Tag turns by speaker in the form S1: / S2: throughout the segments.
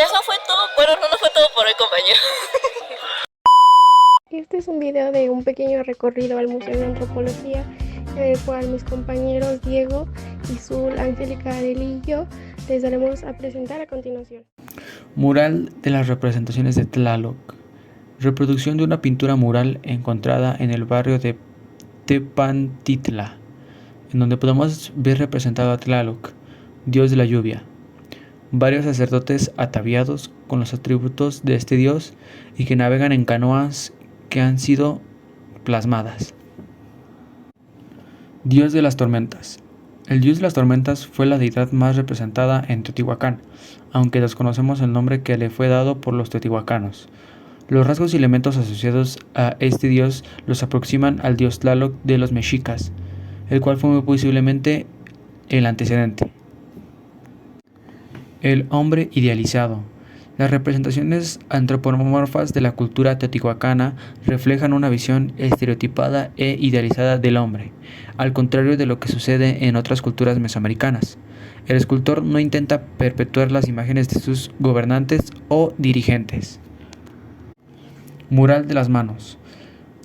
S1: eso fue todo. Bueno, no fue todo por hoy, compañero.
S2: Este es un video de un pequeño recorrido al Museo de Antropología, en el cual mis compañeros Diego, Isul, Angélica, Arely y yo les daremos a presentar a continuación.
S3: Mural de las representaciones de Tlaloc. Reproducción de una pintura mural encontrada en el barrio de Tepantitla, en donde podemos ver representado a Tlaloc, dios de la lluvia. Varios sacerdotes ataviados con los atributos de este dios y que navegan en canoas que han sido plasmadas. Dios de las tormentas. El dios de las tormentas fue la deidad más representada en Teotihuacán, aunque desconocemos el nombre que le fue dado por los teotihuacanos. Los rasgos y elementos asociados a este dios los aproximan al dios Tlaloc de los mexicas, el cual fue muy posiblemente el antecedente. El hombre idealizado. Las representaciones antropomorfas de la cultura teotihuacana reflejan una visión estereotipada e idealizada del hombre, al contrario de lo que sucede en otras culturas mesoamericanas. El escultor no intenta perpetuar las imágenes de sus gobernantes o dirigentes. Mural de las manos.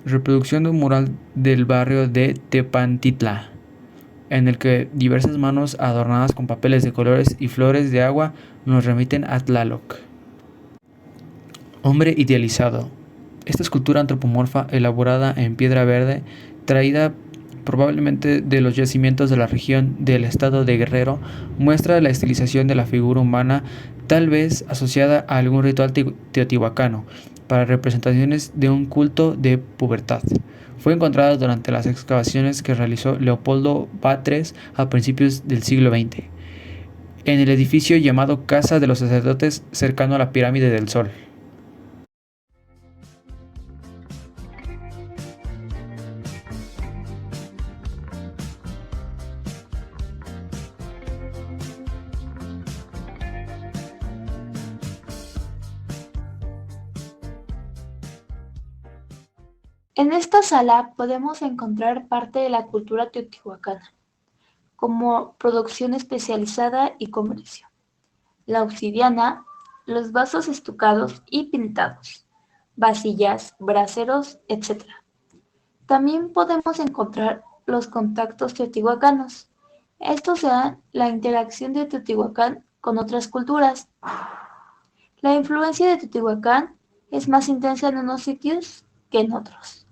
S3: Reproducción de un mural del barrio de Tepantitla, en el que diversas manos adornadas con papeles de colores y flores de agua nos remiten a Tlaloc. Hombre idealizado. Esta escultura antropomorfa elaborada en piedra verde, traída probablemente de los yacimientos de la región del estado de Guerrero, muestra la estilización de la figura humana, tal vez asociada a algún ritual teotihuacano, para representaciones de un culto de pubertad. Fue encontrada durante las excavaciones que realizó Leopoldo Batres a principios del siglo XX, en el edificio llamado Casa de los Sacerdotes, cercano a la Pirámide del Sol.
S4: En esta sala podemos encontrar parte de la cultura teotihuacana, como producción especializada y comercio, la obsidiana, los vasos estucados y pintados, vasillas, braseros, etc. También podemos encontrar los contactos teotihuacanos. Estos sean la interacción de Teotihuacán con otras culturas. La influencia de Teotihuacán es más intensa en unos sitios que en otros.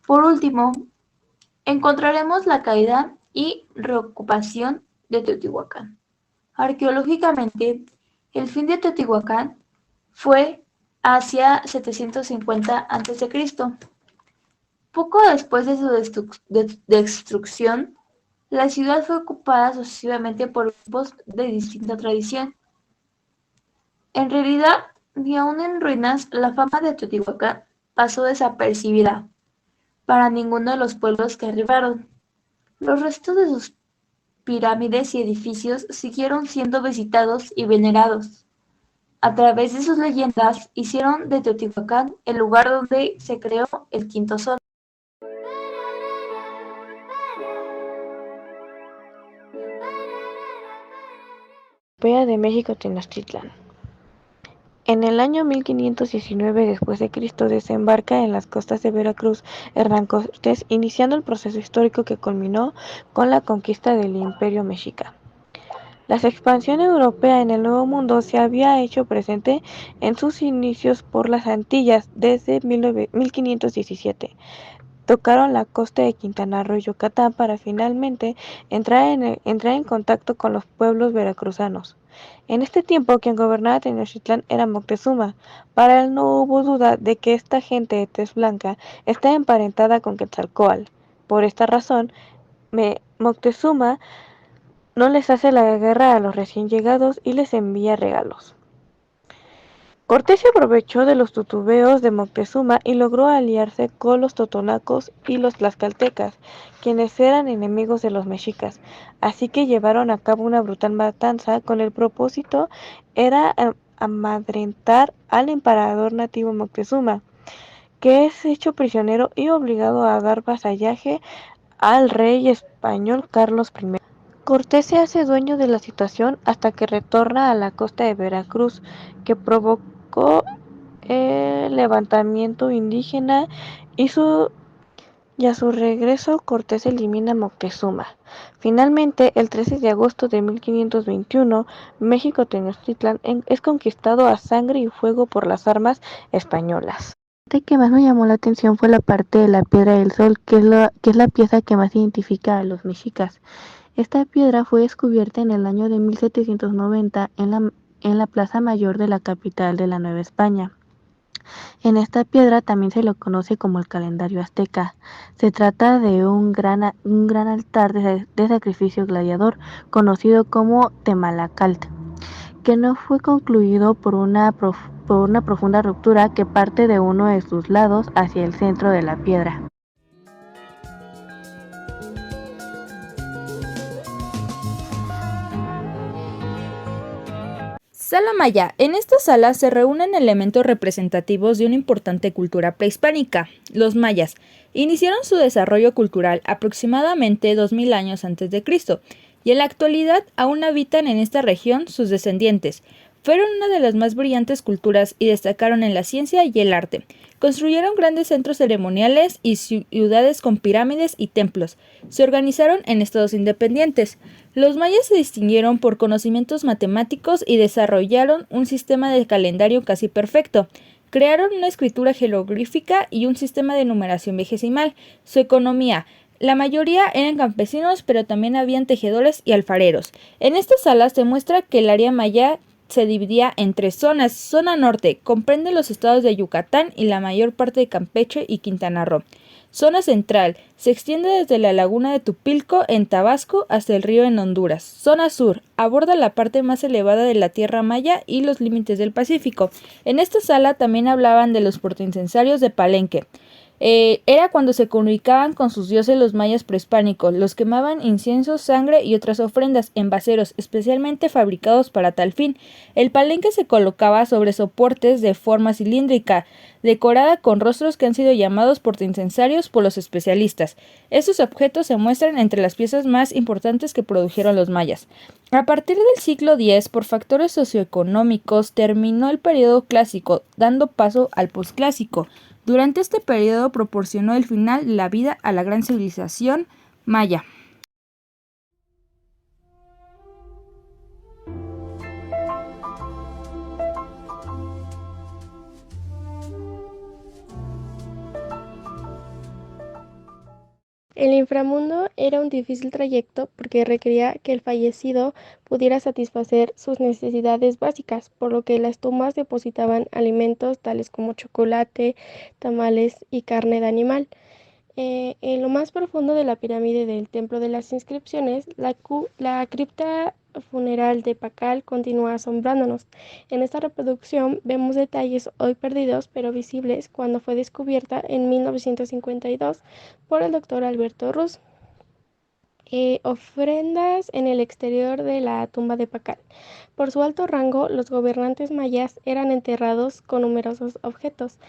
S4: Por último, encontraremos la caída y reocupación de Teotihuacán. Arqueológicamente, el fin de Teotihuacán fue hacia 750 a.C. Poco después de su destrucción, la ciudad fue ocupada sucesivamente por grupos de distinta tradición. En realidad, ni aun en ruinas, la fama de Teotihuacán pasó desapercibida para ninguno de los pueblos que arribaron. Los restos de sus pirámides y edificios siguieron siendo visitados y venerados. A través de sus leyendas, hicieron de Teotihuacán el lugar donde se creó el quinto sol.
S2: Epopeya de México Tenochtitlan. En el año 1519 después de Cristo desembarca en las costas de Veracruz Hernán Cortés, iniciando el proceso histórico que culminó con la conquista del Imperio Mexica. La expansión europea en el Nuevo Mundo se había hecho presente en sus inicios por las Antillas desde 1517. Tocaron la costa de Quintana Roo y Yucatán para finalmente entrar en contacto con los pueblos veracruzanos. En este tiempo, quien gobernaba Tenochtitlán era Moctezuma. Para él no hubo duda de que esta gente de tez blanca está emparentada con Quetzalcóatl. Por esta razón, Moctezuma no les hace la guerra a los recién llegados y les envía regalos. Cortés se aprovechó de los titubeos de Moctezuma y logró aliarse con los totonacos y los tlaxcaltecas, quienes eran enemigos de los mexicas, así que llevaron a cabo una brutal matanza con el propósito era amedrentar al emperador nativo Moctezuma, que es hecho prisionero y obligado a dar vasallaje al rey español Carlos I. Cortés se hace dueño de la situación hasta que retorna a la costa de Veracruz, que provocó el levantamiento indígena y a su regreso Cortés elimina a Moctezuma. Finalmente, el 13 de agosto de 1521, México Tenochtitlan es conquistado a sangre y fuego por las armas españolas. La parte que más me llamó la atención fue la parte de la Piedra del Sol, que es la pieza que más identifica a los mexicas. Esta piedra fue descubierta en el año de 1790 en la Plaza Mayor de la capital de la Nueva España. En esta piedra también se lo conoce como el calendario azteca. Se trata de un gran altar de sacrificio gladiador, conocido como Temalacalt, que no fue concluido por una profunda ruptura que parte de uno de sus lados hacia el centro de la piedra.
S5: Sala Maya. En esta sala se reúnen elementos representativos de una importante cultura prehispánica. Los mayas iniciaron su desarrollo cultural aproximadamente 2000 años antes de Cristo, y en la actualidad aún habitan en esta región sus descendientes. Fueron una de las más brillantes culturas y destacaron en la ciencia y el arte. Construyeron grandes centros ceremoniales y ciudades con pirámides y templos. Se organizaron en estados independientes. Los mayas se distinguieron por conocimientos matemáticos y desarrollaron un sistema de calendario casi perfecto. Crearon una escritura jeroglífica y un sistema de numeración vigesimal. Su economía. La mayoría eran campesinos, pero también habían tejedores y alfareros. En esta sala se muestra que el área maya se dividía en tres zonas. Zona norte comprende los estados de Yucatán y la mayor parte de Campeche y Quintana Roo. Zona central se extiende desde la laguna de Tupilco en Tabasco hasta el río en Honduras. Zona sur aborda la parte más elevada de la tierra maya y los límites del Pacífico. En esta sala también hablaban de los portaincensarios de Palenque. Era cuando se comunicaban con sus dioses los mayas prehispánicos. Los quemaban incienso, sangre y otras ofrendas en vaseros especialmente fabricados para tal fin. El palenque se colocaba sobre soportes de forma cilíndrica, decorada con rostros que han sido llamados portaincensarios por los especialistas. Estos objetos se muestran entre las piezas más importantes que produjeron los mayas. A partir del siglo X, por factores socioeconómicos, terminó el periodo clásico, dando paso al posclásico. Durante este periodo proporcionó el final de la vida a la gran civilización maya.
S6: El inframundo era un difícil trayecto porque requería que el fallecido pudiera satisfacer sus necesidades básicas, por lo que las tumbas depositaban alimentos tales como chocolate, tamales y carne de animal. En lo más profundo de la pirámide del Templo de las Inscripciones, la cripta funeral de Pacal continúa asombrándonos. En esta reproducción vemos detalles hoy perdidos pero visibles cuando fue descubierta en 1952 por el doctor Alberto Ruz. Ofrendas en el exterior de la tumba de Pacal. Por su alto rango, los gobernantes mayas eran enterrados con numerosos objetos.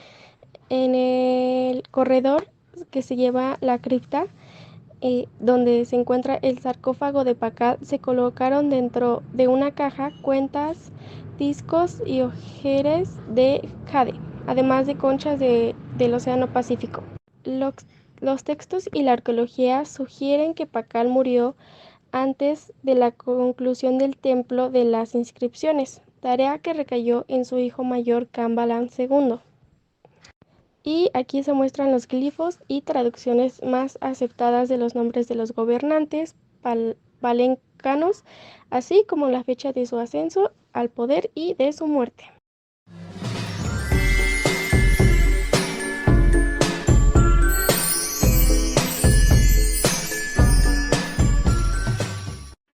S6: En el corredor que se lleva la cripta, donde se encuentra el sarcófago de Pacal, se colocaron dentro de una caja cuentas, discos y ojeres de jade, además de conchas del Océano Pacífico. Los textos y la arqueología sugieren que Pacal murió antes de la conclusión del Templo de las Inscripciones, tarea que recayó en su hijo mayor Cambalan II. Y aquí se muestran los glifos y traducciones más aceptadas de los nombres de los gobernantes palencanos, así como la fecha de su ascenso al poder y de su muerte.